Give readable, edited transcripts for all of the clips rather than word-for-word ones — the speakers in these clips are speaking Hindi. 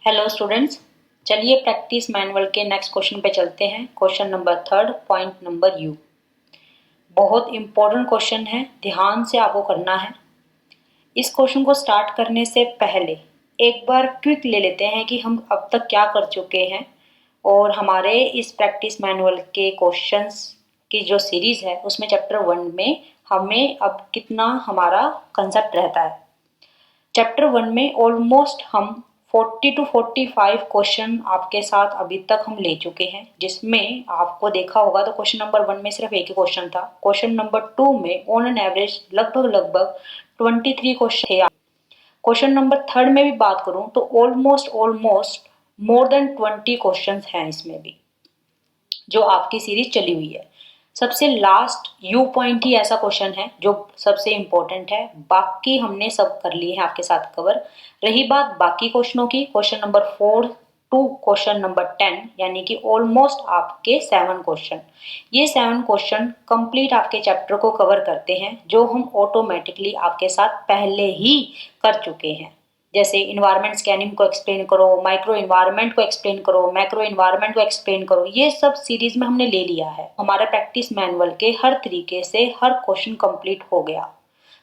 हेलो स्टूडेंट्स, चलिए प्रैक्टिस मैनुअल के नेक्स्ट क्वेश्चन पे चलते हैं। Question number 3 point number you. बहुत इंपॉर्टेंट क्वेश्चन है, ध्यान से आपको करना है। इस क्वेश्चन को स्टार्ट करने से पहले एक बार क्विक ले लेते हैं कि हम अब तक क्या कर चुके हैं और हमारे इस प्रैक्टिस मैनुअल के क्वेश्चंस की जो सीरीज है उसमें चैप्टर 1 में हमें अब कितना हमारा कंसेप्ट रहता है। चैप्टर 1 में ऑलमोस्ट हम 40 to 45 क्वेश्चन आपके साथ अभी तक हम ले चुके हैं, जिसमें आपको देखा होगा तो क्वेश्चन नंबर 1 में सिर्फ एक ही क्वेश्चन था। क्वेश्चन नंबर 2 में ऑन एन एवरेज लगभग 23 क्वेश्चन थे। क्वेश्चन नंबर 3 में भी बात करूं तो ऑलमोस्ट मोर देन 20 क्वेश्चन हैं इसमें भी, जो आपकी सीरीज चली हुई है। सबसे लास्ट यू पॉइंट ही ऐसा क्वेश्चन है जो सबसे इंपॉर्टेंट है, बाकी हमने सब कर लिए हैं आपके साथ कवर। रही बात बाकी क्वेश्चनों की, question number 4 to question number 10, यानी कि ऑलमोस्ट आपके 7 क्वेश्चन। ये 7 क्वेश्चन कंप्लीट आपके चैप्टर को कवर करते हैं, जो हम ऑटोमेटिकली आपके साथ पहले ही कर चुके हैं। जैसे इन्वायरमेंट स्कैनिंग को एक्सप्लेन करो, माइक्रो इन्वायरमेंट को एक्सप्लेन करो, मैक्रो इन्वायरमेंट को एक्सप्लेन करो, ये सब सीरीज में हमने ले लिया है। हमारा प्रैक्टिस मैनुअल के हर तरीके से हर क्वेश्चन कंप्लीट हो गया।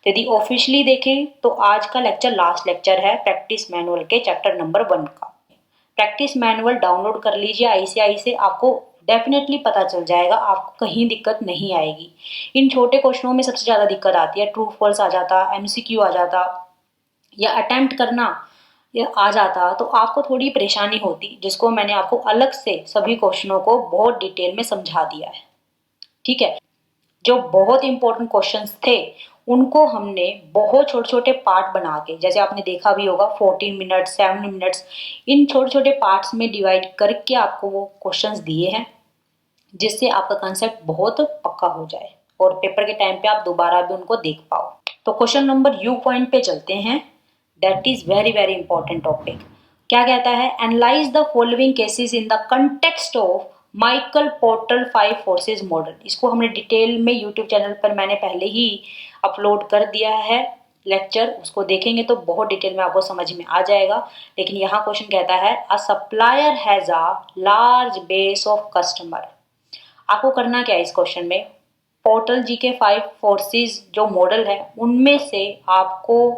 यदि ऑफिशियली देखें तो आज का लेक्चर लास्ट लेक्चर है प्रैक्टिस मैनुअल के चैप्टर नंबर 1 का। प्रैक्टिस मैनुअल डाउनलोड कर लीजिए ICI से, आपको डेफिनेटली पता चल जाएगा, आपको कहीं दिक्कत नहीं आएगी। इन छोटे क्वेश्चनों में सबसे ज्यादा दिक्कत आती है, ट्रू फॉल्स आ जाता, MCQ आ जाता या अटेम्प्ट करना या आ जाता तो आपको थोड़ी परेशानी होती, जिसको मैंने आपको अलग से सभी क्वेश्चनों को बहुत डिटेल में समझा दिया है। ठीक है, जो बहुत इंपॉर्टेंट क्वेश्चंस थे उनको हमने बहुत छोटे छोटे पार्ट बना के, जैसे आपने देखा भी होगा 14 मिनट्स 7 मिनट्स, इन छोटे छोटे पार्ट्स में डिवाइड करके आपको वो क्वेश्चंस दिए हैं, जिससे आपका कंसेप्ट बहुत पक्का हो जाए और पेपर के टाइम पे आप दोबारा भी उनको देख पाओ। तो क्वेश्चन नंबर यू पॉइंट पे चलते हैं। That is very important topic. क्या कहता है? Analyse the following cases in the context of Michael porter 5 forces model. इसको हमने डिटेल में यूट्यूब चैनल पर मैंने पहले ही अपलोड कर दिया है लेक्चर, उसको देखेंगे तो बहुत डिटेल में आपको समझ में आ जाएगा। लेकिन यहाँ क्वेश्चन कहता है a supplier has a large base of customer. आपको करना क्या है इस क्वेश्चन में? पोर्टर जी के 5 फोर्सेस जो मॉडल है उनमें से आपको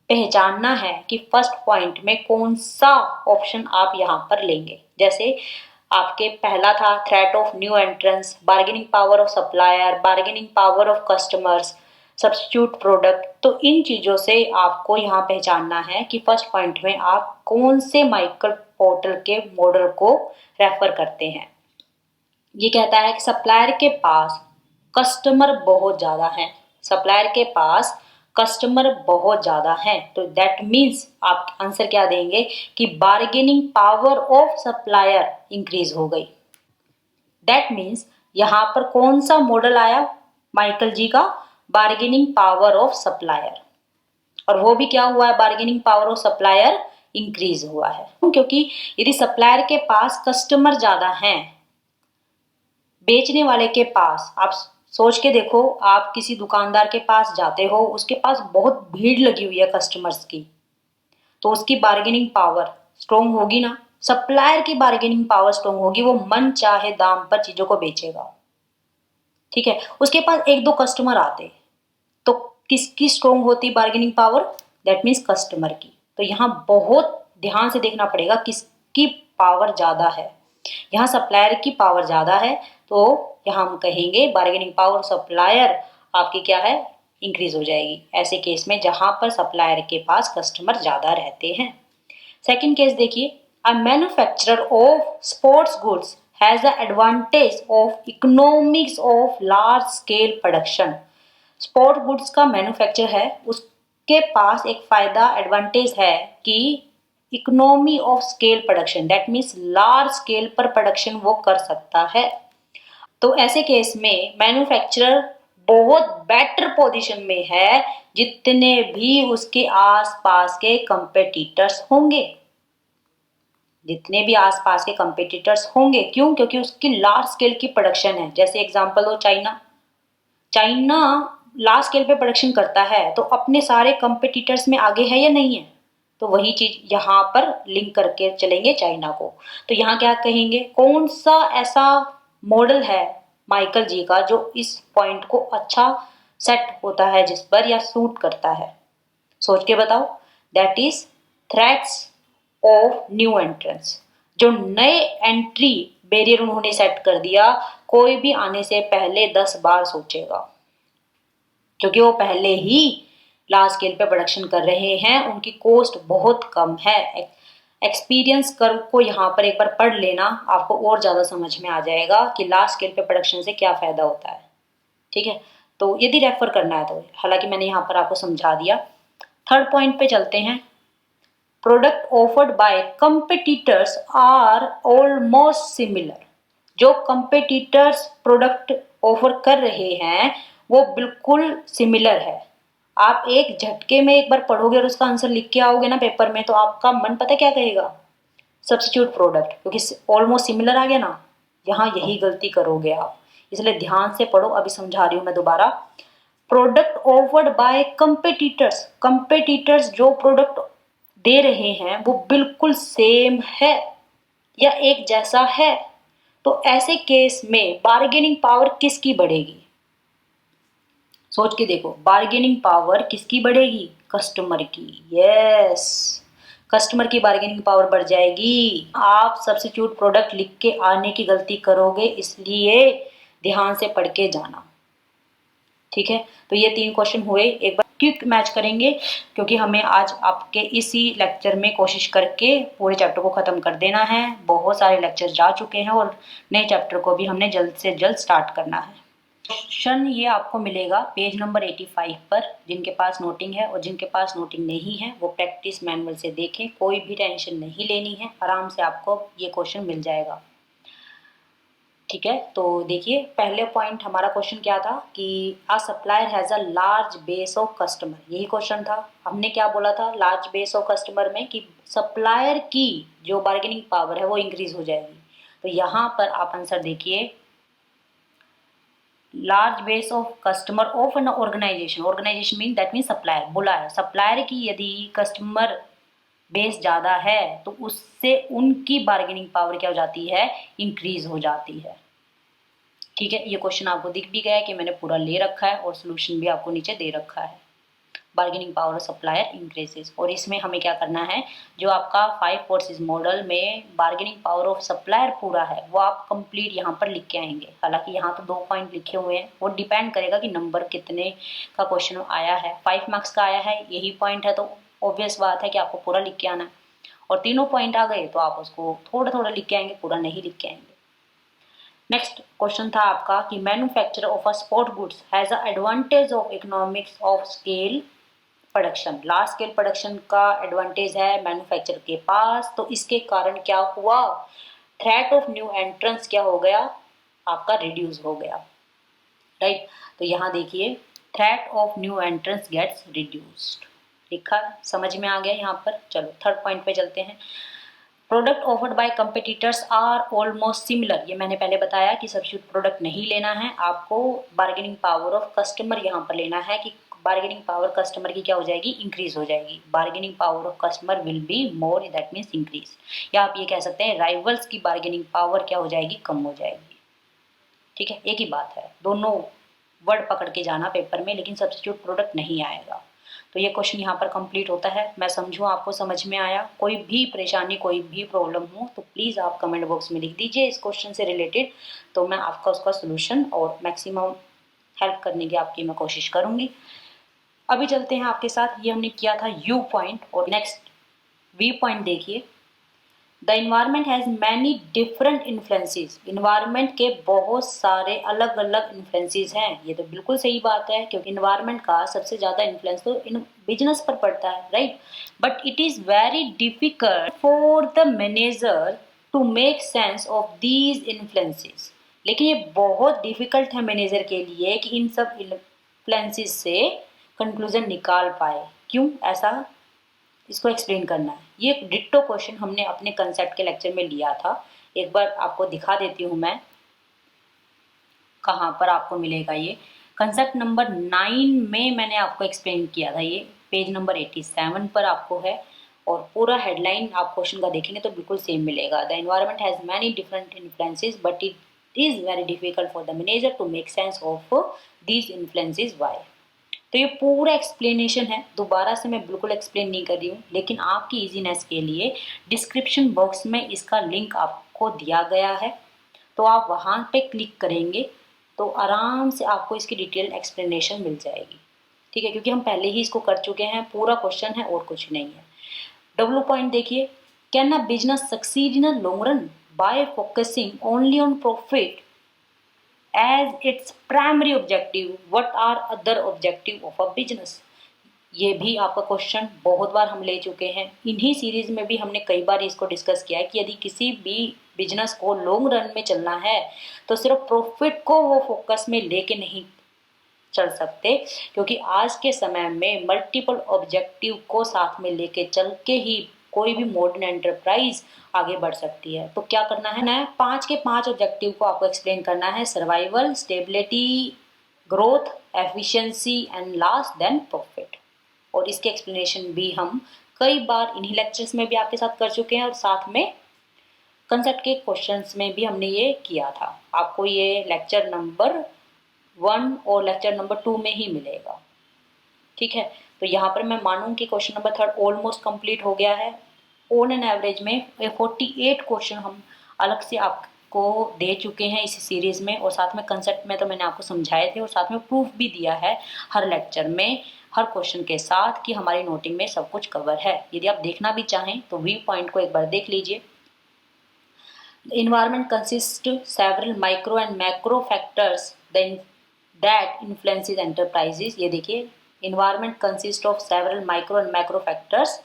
पहचानना है कि फर्स्ट पॉइंट में कौन सा ऑप्शन आप यहाँ पर लेंगे। जैसे आपके पहला था threat of new entrance, bargaining power of supplier, bargaining power of customers, substitute product. तो इन चीजों से आपको यहाँ पहचानना है कि फर्स्ट पॉइंट में आप कौन से माइकल पोर्टर के मॉडल को रेफर करते हैं। ये कहता है कि सप्लायर के पास कस्टमर बहुत ज्यादा हैं, सप्लायर के पास कस्टमर बहुत ज्यादा हैं, तो दैट मीन्स आप आंसर क्या देंगे कि bargaining power of supplier increase हो गई। दैट मीन्स यहां पर कौन सा मॉडल आया माइकल जी का? Bargaining power of supplier. और वो भी क्या हुआ है? Bargaining power of supplier increase हुआ है, क्योंकि यदि सप्लायर के पास कस्टमर ज्यादा हैं, बेचने वाले के पास, आप सोच के देखो, आप किसी दुकानदार के पास जाते हो, उसके पास बहुत भीड़ लगी हुई है कस्टमर्स की, तो उसकी बार्गेनिंग पावर स्ट्रोंग होगी ना। सप्लायर की बार्गेनिंग पावर स्ट्रोंग होगी, वो मन चाहे दाम पर चीजों को बेचेगा। ठीक है, उसके पास एक दो कस्टमर आते तो किसकी स्ट्रोंग होती bargaining power? That means customer की। तो यहाँ बहुत ध्यान से देखना पड़ेगा किसकी पावर ज्यादा है। यहाँ सप्लायर की पावर ज्यादा है, तो यहाँ हम कहेंगे बार्गेनिंग पावर सप्लायर आपकी क्या है? इंक्रीज हो जाएगी ऐसे केस में जहां पर सप्लायर के पास कस्टमर ज्यादा रहते हैं। सेकंड केस देखिए, a manufacturer of sports goods has the advantage of economics of large scale production. Sport goods का मैन्युफैक्चर है, उसके पास एक फायदा एडवांटेज है कि economy of scale production, that means large scale पर प्रोडक्शन वो कर सकता है। तो ऐसे केस में मैन्युफैक्चरर बहुत बेटर पोजीशन में है जितने भी उसके आसपास के कंपेटिटर्स होंगे, जितने भी आसपास के कंपेटिटर्स होंगे। क्यों? क्योंकि उसकी लार्ज स्केल की प्रोडक्शन है। जैसे एग्जांपल हो चाइना, लार्ज स्केल पे प्रोडक्शन करता है तो अपने सारे कंपेटिटर्स में आगे है या नहीं है? तो वही चीज यहाँ पर लिंक करके चलेंगे चाइना को। तो यहाँ क्या कहेंगे, कौन सा ऐसा मॉडल है माइकल जी का जो इस पॉइंट को अच्छा सेट होता है जिस पर, या सूट करता है, सोच के बताओ। That is threats of new entrance. जो नए एंट्री बैरियर उन्होंने सेट कर दिया, कोई भी आने से पहले 10 बार सोचेगा, क्योंकि वो पहले ही लार्ज स्केल पे प्रोडक्शन कर रहे हैं, उनकी कॉस्ट बहुत कम है। एक्सपीरियंस कर्व को यहाँ पर एक बार पढ़ लेना, आपको और ज्यादा समझ में आ जाएगा कि लार्ज स्केल पे प्रोडक्शन से क्या फायदा होता है। ठीक है, तो यदि रेफर करना है तो, हालांकि मैंने यहाँ पर आपको समझा दिया। थर्ड पॉइंट पे चलते हैं। Product offered by competitors are almost similar. जो कंपेटिटर्स प्रोडक्ट ऑफर कर रहे हैं वो बिल्कुल सिमिलर है। आप एक झटके में एक बार पढ़ोगे और उसका आंसर लिख के आओगे ना पेपर में, तो आपका मन पता क्या कहेगा, सब्स्टिट्यूट प्रोडक्ट, क्योंकि ऑलमोस्ट सिमिलर आ गया ना। यहाँ यही गलती करोगे आप, इसलिए ध्यान से पढ़ो। अभी समझा रही हूँ मैं दोबारा। Product offered by competitors, competitors जो प्रोडक्ट दे रहे हैं वो बिल्कुल सेम है या एक जैसा है, तो ऐसे केस में बार्गेनिंग पावर किसकी बढ़ेगी, सोच के देखो। बार्गेनिंग पावर किसकी बढ़ेगी, कस्टमर की। यस, कस्टमर की बार्गेनिंग पावर बढ़ जाएगी। आप सब्स्टिट्यूट प्रोडक्ट लिख के आने की गलती करोगे, इसलिए ध्यान से पढ़ के जाना। ठीक है, तो ये 3 क्वेश्चन हुए। एक बार क्विक मैच करेंगे, क्योंकि हमें आज आपके इसी लेक्चर में कोशिश करके पूरे चैप्टर को खत्म कर देना है। बहुत सारे लेक्चर जा चुके हैं और नए चैप्टर को भी हमने जल्द से जल्द स्टार्ट करना है। क्वेश्चन ये आपको मिलेगा पेज नंबर 85 पर। जिनके पास नोटिंग है और जिनके पास नोटिंग नहीं है वो प्रैक्टिस मैनुअल से देखें, कोई भी टेंशन नहीं लेनी है, आराम से आपको ये क्वेश्चन मिल जाएगा। ठीक है, तो देखिए पहले पॉइंट हमारा क्वेश्चन क्या था कि a supplier has a large base of customer, यही क्वेश्चन था। हमने क्या बोला था लार्ज बेस ऑफ कस्टमर में, कि सप्लायर की जो बार्गेनिंग पावर है वो इंक्रीज हो जाएगी। तो यहाँ पर आप आंसर देखिए, large base of customer of an organization, organization mean that mean supplier, बोला है सप्लायर की यदि कस्टमर बेस ज़्यादा है तो उससे उनकी बार्गेनिंग पावर क्या हो जाती है, इंक्रीज हो जाती है। ठीक है, ये क्वेश्चन आपको दिख भी गया है कि मैंने पूरा ले रखा है और सोल्यूशन भी आपको नीचे दे रखा है। Bargaining power of supplier increases, और इसमें हमें क्या करना है, जो आपका 5 फोर्सेस मॉडल में बार्गेनिंग पावर ऑफ सप्लायर पूरा है वो आप कंप्लीट यहाँ पर लिख के आएंगे। हालांकि यहाँ तो 2 पॉइंट लिखे हुए हैं, वो डिपेंड करेगा कि नंबर कितने का क्वेश्चन आया है। 5 मार्क्स का आया है, यही पॉइंट है, तो ऑब्वियस बात है कि आपको पूरा लिख के आना है। और तीनों पॉइंट आ गए तो आप उसको थोड़ा थोड़ा लिख के आएंगे, पूरा नहीं लिख के आएंगे। नेक्स्ट क्वेश्चन था आपका कि manufacture of a sport goods has a advantage of economics of scale production. Large scale production का एडवांटेज है मैन्युफैक्चर के पास, तो इसके कारण क्या हुआ, थ्रेट ऑफ न्यू एंट्रेंस क्या हो गया, आपका रिड्यूस हो गया। राइट, तो यहाँ देखिए threat of new entrance gets reduced, लिखा समझ में आ गया यहाँ पर। चलो थर्ड पॉइंट पे चलते हैं। Product offered by competitors are almost similar, ये मैंने पहले बताया कि सब्स्टिट्यूट प्रोडक्ट नहीं लेना है, आपको बार्गेनिंग पावर ऑफ कस्टमर यहाँ पर लेना है कि बार्गेनिंग पावर कस्टमर की क्या हो जाएगी, इंक्रीज हो जाएगी। Bargaining power of customer will be more, that means increase. या आप ये कह सकते हैं राइवल्स की बार्गेनिंग पावर क्या हो जाएगी, कम हो जाएगी। ठीक है, एक ही बात है, दोनों वर्ड पकड़ के जाना पेपर में, लेकिन सब्स्टिट्यूट प्रोडक्ट नहीं आएगा। तो ये क्वेश्चन यहाँ पर कंप्लीट होता है। मैं समझूँ आपको समझ में आया। कोई भी परेशानी कोई भी प्रॉब्लम हो तो प्लीज़ आप कमेंट बॉक्स में लिख दीजिए इस क्वेश्चन से रिलेटेड, तो मैं आपका उसका सोल्यूशन और मैक्सिमम हेल्प करने की आपकी मैं कोशिश करूँगी। अभी चलते हैं आपके साथ, ये हमने किया था यू पॉइंट, और नेक्स्ट वी पॉइंट देखिए। The environment has many different influences, environment के बहुत सारे अलग अलग इन्फ्लुएंसेस हैं। ये तो बिल्कुल सही बात है, क्योंकि इन्वायरमेंट का सबसे ज़्यादा इन्फ्लुएंस तो इन बिजनेस पर पड़ता है, right. But it is very difficult for the manager to make sense of these influences, लेकिन ये बहुत डिफिकल्ट है मैनेजर के लिए कि इन सब इन्फ्लुएंसेस से कंक्लूजन निकाल पाए। क्यों ऐसा, इसको एक्सप्लेन करना है। ये डिट्टो क्वेश्चन हमने अपने कंसेप्ट के लेक्चर में लिया था, एक बार आपको दिखा देती हूँ मैं कहाँ पर आपको मिलेगा। ये कंसेप्ट नंबर 9 में मैंने आपको एक्सप्लेन किया था, ये पेज नंबर 87 पर आपको है। और पूरा हेडलाइन आप क्वेश्चन का देखेंगे तो बिल्कुल सेम मिलेगा। The environment has many different influences but it is very difficult for the manager to make sense of these influences why. तो ये पूरा एक्सप्लेनेशन है, दोबारा से मैं बिल्कुल एक्सप्लेन नहीं कर रही हूँ, लेकिन आपकी इजीनेस के लिए डिस्क्रिप्शन बॉक्स में इसका लिंक आपको दिया गया है, तो आप वहाँ पे क्लिक करेंगे तो आराम से आपको इसकी डिटेल एक्सप्लेनेशन मिल जाएगी। ठीक है, क्योंकि हम पहले ही इसको कर चुके हैं, पूरा क्वेश्चन है और कुछ नहीं है। डब्ल्यू पॉइंट देखिए, can a business succeed in a long run by focusing only on profit as its primary objective? What are other objective of a business? ये भी आपका क्वेश्चन बहुत बार हम ले चुके हैं, इन्हीं सीरीज में भी हमने कई बार इसको डिस्कस किया है कि यदि किसी भी बिजनेस को लॉन्ग रन में चलना है तो सिर्फ प्रॉफिट को वो फोकस में लेके नहीं चल सकते, क्योंकि आज के समय में मल्टीपल ऑब्जेक्टिव को साथ में लेके चल के ही कोई भी मॉडर्न एंटरप्राइज आगे बढ़ सकती है। तो क्या करना है ना, 5 के 5 ऑब्जेक्टिव को आपको एक्सप्लेन करना है, survival, stability, growth, efficiency and last then profit. और इसके एक्सप्लेनेशन भी हम कई बार इन्हीं लेक्चर्स में भी आपके साथ कर चुके हैं और साथ में कंसेप्ट के क्वेश्चंस में भी हमने ये किया था। आपको ये लेक्चर नंबर 1 और लेक्चर नंबर 2 में ही मिलेगा। ठीक है, तो यहाँ पर मैं मानूं कि क्वेश्चन नंबर 3 ऑलमोस्ट कंप्लीट हो गया है। ऑन एन एवरेज में 48 क्वेश्चन हम अलग से आपको दे चुके हैं इस सीरीज में, और साथ में कंसेप्ट में तो मैंने आपको समझाए थे और साथ में प्रूफ भी दिया है हर लेक्चर में, हर क्वेश्चन के साथ, कि हमारी नोटिंग में सब कुछ कवर है। यदि आप देखना भी चाहें तो व्यू पॉइंट को एक बार देख लीजिए। The environment consists several micro and macro factors that influences enterprises। ये देखिए, environment consists of several micro and macro factors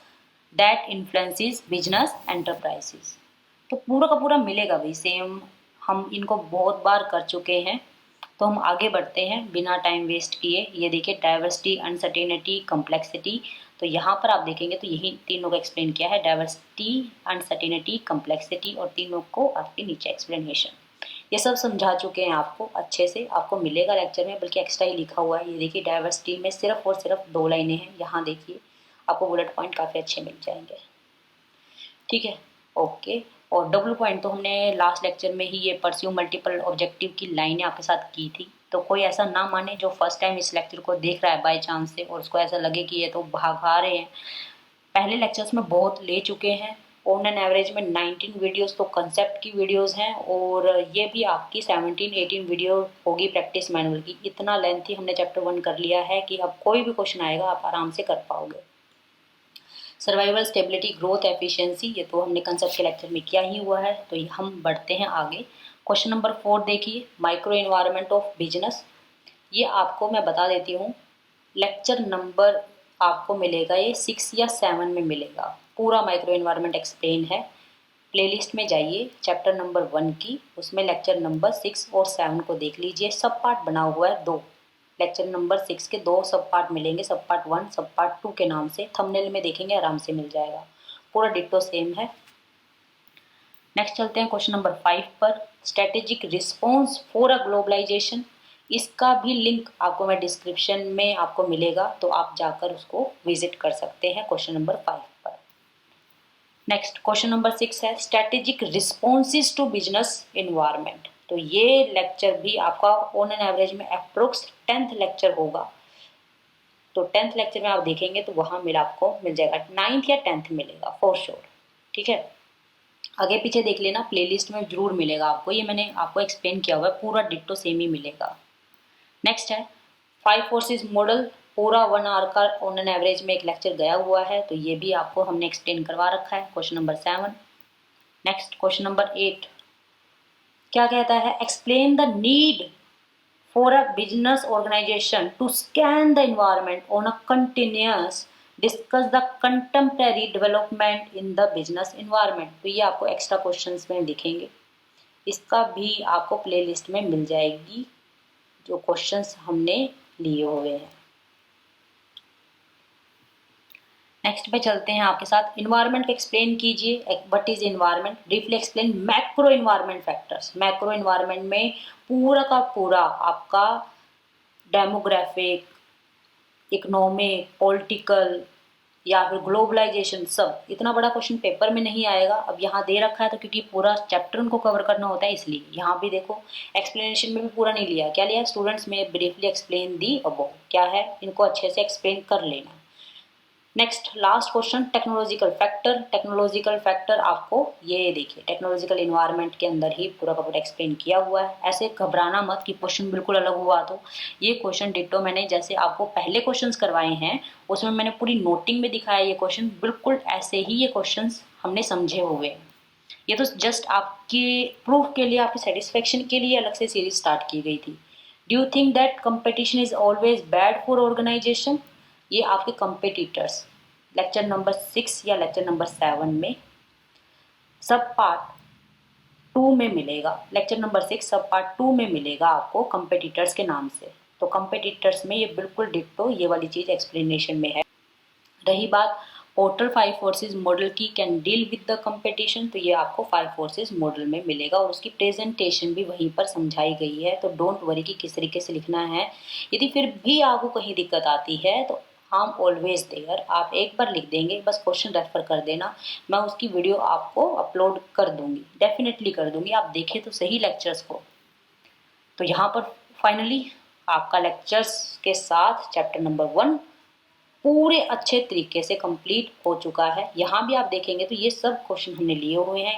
that influences business enterprises। तो पूरा का पूरा मिलेगा भाई सेम, हम इनको बहुत बार कर चुके हैं। तो हम आगे बढ़ते हैं बिना टाइम वेस्ट किए। ये देखिए, डाइवर्सिटी, अनसर्टेनिटी, कॉम्प्लेक्सिटी। तो यहाँ पर आप देखेंगे तो यही तीनों को एक्सप्लेन किया है, डाइवर्सिटी, अनसर्टेनिटी, कॉम्प्लेक्सिटी, और तीनों को आपके नीचे एक्सप्लेनेशन। ये सब समझा चुके हैं आपको अच्छे से, आपको मिलेगा लेक्चर में, बल्कि एक्स्ट्रा ही लिखा हुआ है। ये देखिए, डाइवर्सिटी में सिर्फ और सिर्फ 2 लाइनें हैं, यहाँ देखिए आपको बुलेट पॉइंट काफ़ी अच्छे मिल जाएंगे। ठीक है, ओके। और डब्ल्यू पॉइंट तो हमने लास्ट लेक्चर में ही ये परस्यू मल्टीपल ऑब्जेक्टिव की लाइनें आपके साथ की थी। तो कोई ऐसा ना माने जो फर्स्ट टाइम इस लेक्चर को देख रहा है बाय चांस से और उसको ऐसा लगे कि ये तो भागा रहे हैं। पहले लेक्चर्स में बहुत ले चुके हैं, ऑन एन एवरेज में 19 वीडियोस तो कंसेप्ट की वीडियोस हैं, और ये भी आपकी 17-18 वीडियो होगी प्रैक्टिस मैनुअल की। इतना लेंथी हमने चैप्टर 1 कर लिया है कि अब कोई भी क्वेश्चन आएगा आप आराम से कर पाओगे। सर्वाइवल, स्टेबिलिटी, ग्रोथ, एफिशिएंसी, ये तो हमने कंसेप्ट के लेक्चर में किया ही हुआ है। तो हम बढ़ते हैं आगे। क्वेश्चन नंबर 4 देखिए, माइक्रो इन्वायरमेंट ऑफ बिजनेस। ये आपको मैं बता देती हूँ, लेक्चर नंबर आपको मिलेगा ये 6 या 7 में मिलेगा। पूरा माइक्रो इन्वायरमेंट एक्सप्लेन है। प्लेलिस्ट में जाइए चैप्टर नंबर 1 की, उसमें लेक्चर नंबर 6 और 7 को देख लीजिए। सब पार्ट बना हुआ है 2। लेक्चर नंबर 6 के 2 सब पार्ट मिलेंगे, सब पार्ट 1, सब पार्ट 2 के नाम से। थंबनेल में देखेंगे आराम से मिल जाएगा, पूरा डिट्टो सेम है। नेक्स्ट चलते हैं क्वेश्चन नंबर 5 पर, strategic response for a globalization. इसका भी लिंक आपको मैं डिस्क्रिप्शन में आपको मिलेगा, तो आप जाकर उसको विजिट कर सकते हैं क्वेश्चन नंबर 5 पर। नेक्स्ट क्वेश्चन नंबर 6 है, strategic responses to business environment. तो ये लेक्चर भी आपका ऑन एन एवरेज में अप्रोक्स 10th लेक्चर होगा। तो 10th लेक्चर में आप देखेंगे तो वहाँ आपको मिल जाएगा, 9th या 10th मिलेगा फॉर श्योर। ठीक है, आगे पीछे देख लेना, प्लेलिस्ट में जरूर मिलेगा आपको, ये मैंने आपको एक्सप्लेन किया हुआ है, पूरा डिट्टो सेम ही मिलेगा। नेक्स्ट है 5 फोर्सेस मॉडल, पूरा 1 आवर का ऑन एन एवरेज में एक लेक्चर गया हुआ है, तो ये भी आपको हमने एक्सप्लेन करवा रखा है। Question number 7। Next question number 8 क्या कहता है, explain the need for a business organization to scan the environment on a continuous, discuss the contemporary development in the business environment. तो ये आपको एक्स्ट्रा क्वेश्चंस में दिखेंगे, इसका भी आपको प्लेलिस्ट में मिल जाएगी जो क्वेश्चंस हमने लिए हुए हैं। नेक्स्ट पे चलते हैं आपके साथ, इन्वायरमेंट को एक्सप्लेन कीजिए। What is environment, briefly explain macro environment factors. Macro environment में पूरा का पूरा आपका डेमोग्राफिक, इकोनॉमिक, पॉलिटिकल, या फिर ग्लोबलाइजेशन, सब इतना बड़ा क्वेश्चन पेपर में नहीं आएगा। अब यहाँ दे रखा है तो क्योंकि पूरा चैप्टर उनको कवर करना होता है, इसलिए यहाँ भी देखो एक्सप्लेनेशन में भी पूरा नहीं लिया। क्या लिया? स्टूडेंट्स में ब्रीफली एक्सप्लेन दी अबव, क्या है, इनको अच्छे से एक्सप्लेन कर लेना। Next last question, technological factor. Technological factor आपको ये देखिए टेक्नोलॉजिकल इन्वायरमेंट के अंदर ही पूरा का पूरा एक्सप्लेन किया हुआ है। ऐसे घबराना मत कि क्वेश्चन बिल्कुल अलग हुआ, तो ये क्वेश्चन डिट्टो मैंने जैसे आपको पहले क्वेश्चंस करवाए हैं उसमें मैंने पूरी नोटिंग में दिखाया, ये क्वेश्चन बिल्कुल ऐसे ही ये क्वेश्चंस हमने समझे हुए हैं। ये तो जस्ट आपके प्रूफ के लिए, आपके सेटिस्फेक्शन के लिए अलग से सीरीज स्टार्ट की गई थी। Do you think that competition is always bad for organization? ये आपके कंपेटिटर्स लेक्चर नंबर 6 या लेक्चर नंबर 7 में सब पार्ट 2 में मिलेगा। लेक्चर नंबर 6 सब पार्ट 2 में मिलेगा आपको कंपेटिटर्स के नाम से। तो कंपेटिटर्स में ये बिल्कुल डिट्टो ये वाली चीज एक्सप्लेनेशन में है। रही बात पोर्टर 5 फोर्सेस मॉडल की, can deal with the competition, तो ये आपको 5 फोर्सेस मॉडल में मिलेगा और उसकी प्रेजेंटेशन भी वहीं पर समझाई गई है। तो डोंट वरी कि किस तरीके से लिखना है। यदि फिर भी आपको कहीं दिक्कत आती है तो आई एम ऑलवेज देयर, आप एक बार लिख देंगे, बस क्वेश्चन रेफर कर देना, मैं उसकी वीडियो आपको अपलोड कर दूंगी, डेफिनेटली कर दूंगी। आप देखें तो सही लेक्चर्स को। तो यहाँ पर फाइनली आपका लेक्चर्स के साथ चैप्टर नंबर 1 पूरे अच्छे तरीके से कंप्लीट हो चुका है। यहाँ भी आप देखेंगे तो ये सब क्वेश्चन हमने लिए हुए हैं